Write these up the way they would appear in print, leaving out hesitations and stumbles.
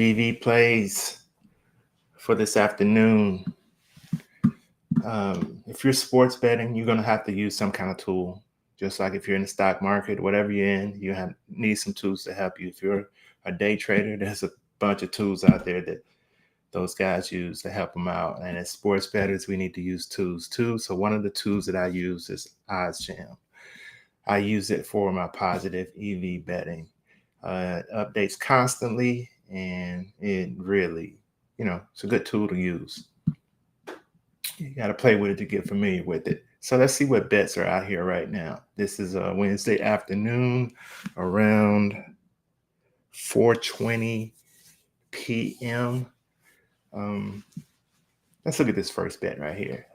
VV plays for this afternoon. If you're sports betting, you're going to have to use some kind of tool. Just like if you're in the stock market, whatever you're in, you need some tools to help you. If you're a day trader, there's a bunch of tools out there that those guys use to help them out. And as sports bettors, we need to use tools too. So one of the tools that I use is OddsJam. I use it for my positive EV betting. It updates constantly, and it really, it's a good tool to use. You got to play with it to get familiar with it. So let's see what bets are out here right now. This is a Wednesday afternoon around 4:20 p.m. Let's look at this first bet right here.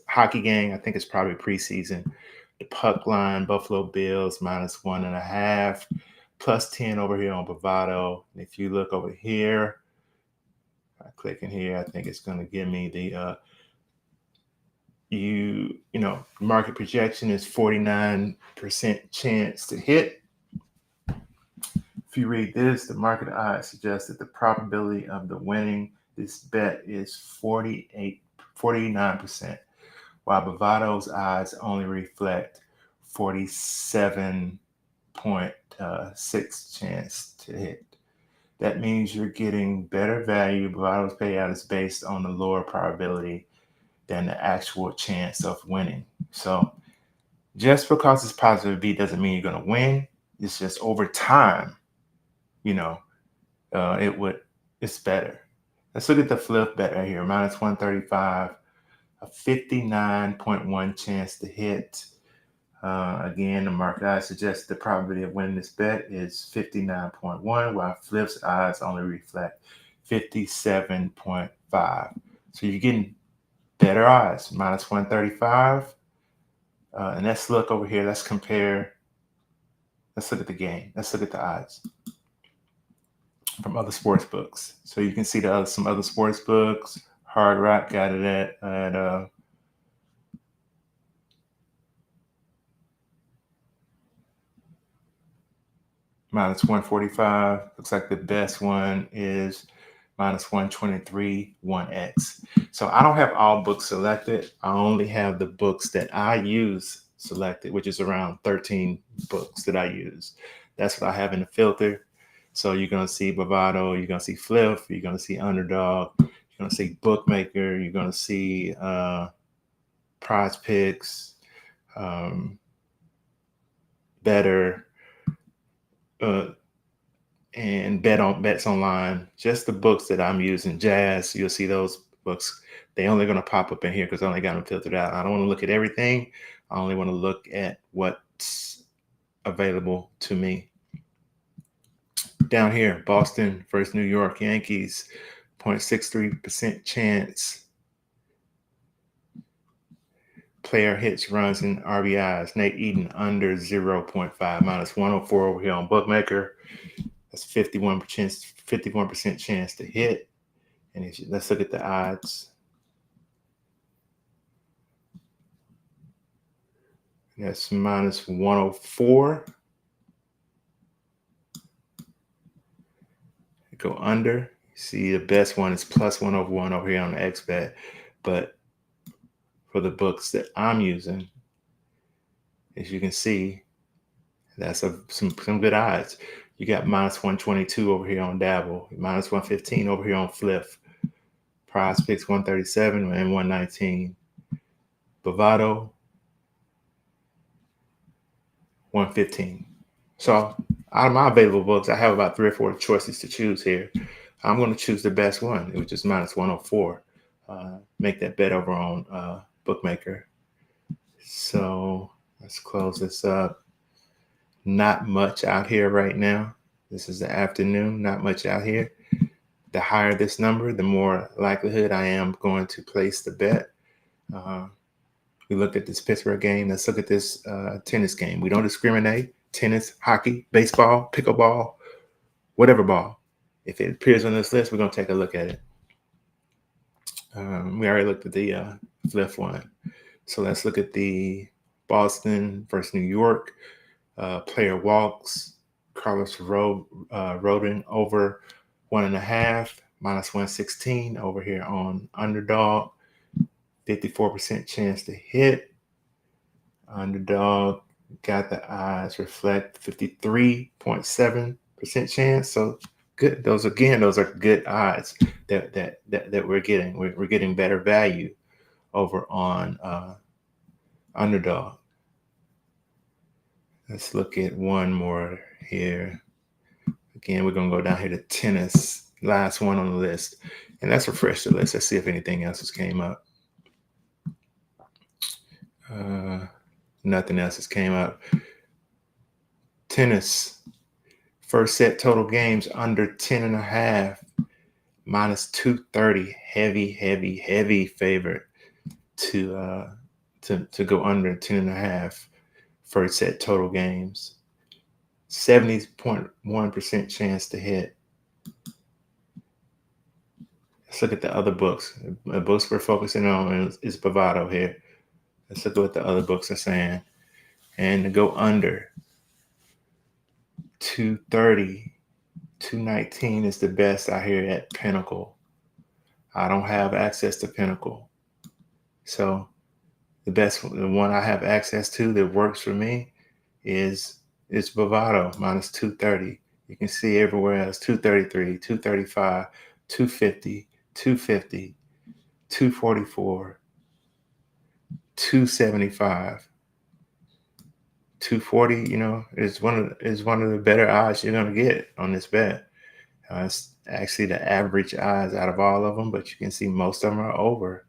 Hockey game, I think it's probably preseason. The puck line, Buffalo Bills -1.5, +10 over here on Bovado. And if you look over here, I click in here, I think it's going to give me the market projection is 49% chance to hit. If you read this, the market odds suggest that the probability of the winning this bet is 49%, while Bovado's odds only reflect 47.6 chance to hit. That means you're getting better value. Bovado's payout is based on the lower probability than the actual chance of winning. So just because it's positive V doesn't mean you're going to win. It's just over time, it's better. Let's look at the flip bet right here, -135, a 59.1 chance to hit. Again, the market odds suggest the probability of winning this bet is 59.1, while flips odds only reflect 57.5. So you're getting better odds, -135. And let's look over here. Let's compare. Let's look at the game. Let's look at the odds from other sports books. So you can see some other sports books. Hard Rock got it at -145. Looks like the best one is -123, 1x. So I don't have all books selected. I only have the books that I use selected, which is around 13 books that I use. That's what I have in the filter. So you're going to see Bovado, you're going to see Flip, you're going to see Underdog, you're going to see Bookmaker, you're going to see Prize Picks, Better, and Bets Online. Just the books that I'm using. Jazz, you'll see those books. They're only going to pop up in here because I only got them filtered out. I don't want to look at everything. I only want to look at what's available to me. Down here, Boston versus New York Yankees, 0.63% chance. Player hits, runs, and RBIs. Nate Eaton under 0.5, -104 over here on Bookmaker. That's 51% chance to hit. And let's look at the odds. That's -104. Go under. See, the best one is +101 over here on the XBet. But for the books that I'm using, as you can see, that's some good odds. You got -122 over here on Dabble, -115 over here on Flip, Prize Picks 137 and 119, Bovado 115. So out of my available books, I have about 3 or 4 choices to choose here. I'm going to choose the best one, which is -104. Make that bet over on Bookmaker. So let's close this up. Not much out here right now. This is the afternoon. Not much out here. The higher this number, the more likelihood I am going to place the bet. We looked at this Pittsburgh game. Let's look at this tennis game. We don't discriminate. Tennis, hockey, baseball, pickleball, whatever ball. If it appears on this list, we're going to take a look at it. We already looked at the Flip one. So let's look at the Boston versus New York. Player walks. Carlos Rodon over 1.5 minus 116 over here on underdog. 54% chance to hit. Underdog got the odds reflect 53.7% chance. So good. Those are good odds that we're getting. We're getting better value over on underdog. Let's look at one more here. Again, we're going to go down here to tennis. Last one on the list. And let's refresh the list. Let's see if anything else has came up. Nothing else has came up. Tennis. First set total games under 10.5. Minus 230. Heavy favorite to go under 10.5. First set total games. 70.1% chance to hit. Let's look at the other books. The books we're focusing on is Bovado here. Let's look at what the other books are saying. And to go under 230, 219 is the best I hear at Pinnacle. I don't have access to Pinnacle. So the one I have access to that works for me is Bovado minus 230. You can see everywhere else 233, 235, 250, 250, 244, 275, 240. Is one of the better odds you're gonna get on this bet. It's actually the average odds out of all of them, but you can see most of them are over.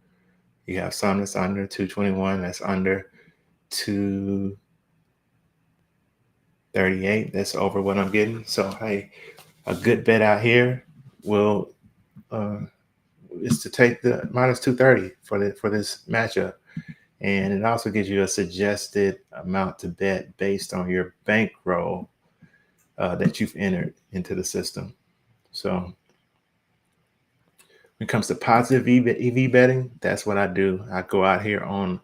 You have some that's under 221, that's under 238. That's over what I'm getting. So hey, a good bet out here is to take the minus 230 for this matchup. And it also gives you a suggested amount to bet based on your bankroll that you've entered into the system. So when it comes to positive EV betting, that's what I do. I go out here on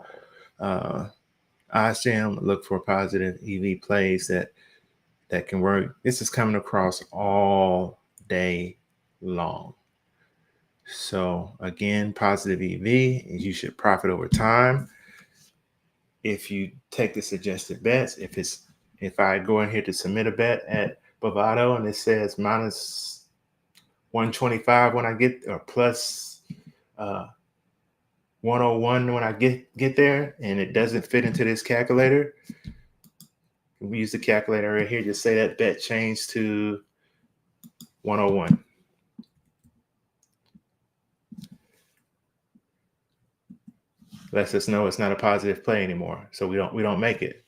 WISEGUYBETS, look for positive EV plays that can work. This is coming across all day long. So again, positive EV, you should profit over time. If you take the suggested bets, if I go in here to submit a bet at Bovado and it says minus 125 when I get, or plus 101 when I get there, and it doesn't fit into this calculator, we use the calculator right here. Just say that bet changed to 101. Lets us know it's not a positive play anymore, so we don't make it.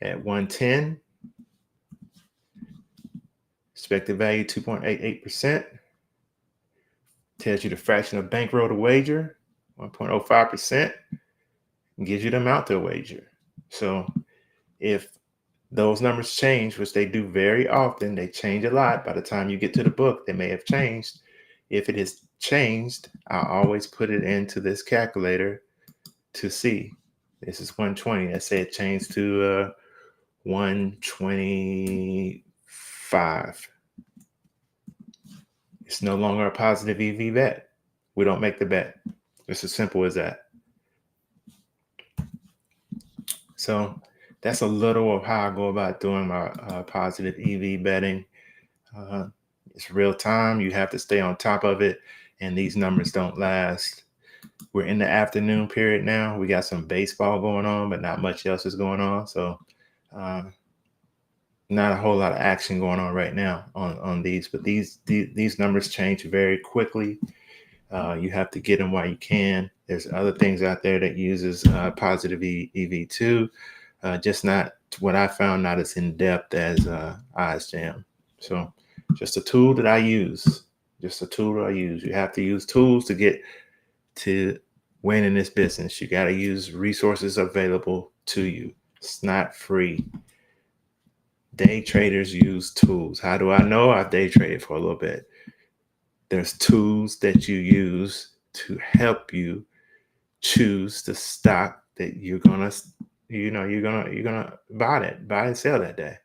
At 110, expected value 2.88%. Tells you the fraction of bankroll to wager, 1.05%, and gives you the amount to wager. So if those numbers change, which they do very often, they change a lot. By the time you get to the book, they may have changed. If it has changed, I always put it into this calculator to see. This is 120. Let's say it changed to 125. It's no longer a positive EV bet. We don't make the bet. It's as simple as that. So that's a little of how I go about doing my positive EV betting. It's real time. You have to stay on top of it, and these numbers don't last. We're in the afternoon period now. We got some baseball going on, but not much else is going on. So not a whole lot of action going on right now on these, but these numbers change very quickly. You have to get them while you can. There's other things out there that uses positive EV too. Just not what I found, not as in depth as WISEGUYBETS. So just a tool that I use. You have to use tools to get to win in this business. You got to use resources available to you. It's not free. Day traders use tools. How do I know? I've day traded for a little bit. There's tools that you use to help you choose the stock that you're gonna buy and sell that day.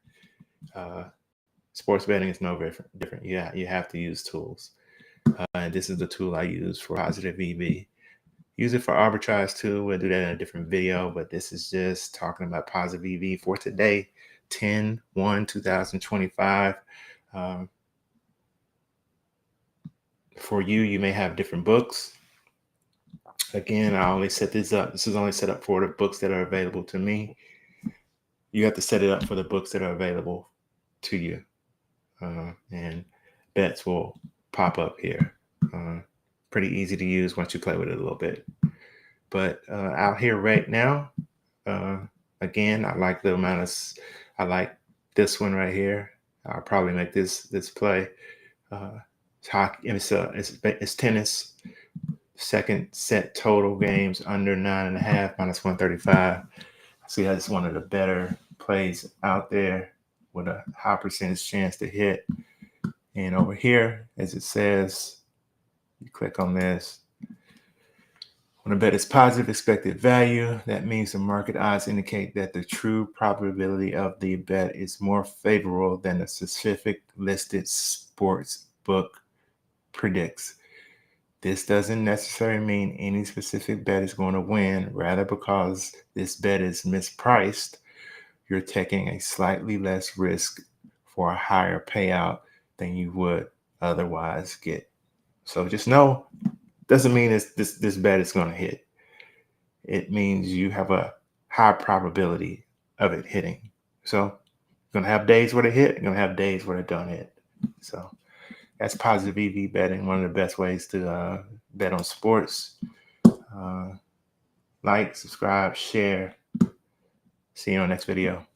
Sports betting is no different. You have to use tools. And this is the tool I use for positive EV. Use it for arbitrage too. We'll do that in a different video, but this is just talking about positive EV for today, 10/1/2025. For you, you may have different books. Again, I only set this up. This is only set up for the books that are available to me. You have to set it up for the books that are available to you. And bets will pop up here. Pretty easy to use once you play with it a little bit. But out here right now, again, I like I like this one right here. I'll probably make this play. It's hockey. It's tennis. Second set total games under 9.5 -135. See, that's one of the better plays out there with a high percentage chance to hit. And over here, as it says, you click on this. When a bet is positive expected value, that means the market odds indicate that the true probability of the bet is more favorable than the specific listed sports book predicts. This doesn't necessarily mean any specific bet is going to win. Rather, because this bet is mispriced, you're taking a slightly less risk for a higher payout than you would otherwise get. So just know, doesn't mean this bet is going to hit. It means you have a high probability of it hitting. So you're going to have days where they hit, you're going to have days where they don't hit. So that's positive EV betting, one of the best ways to bet on sports. Like, subscribe, share. See you on the next video.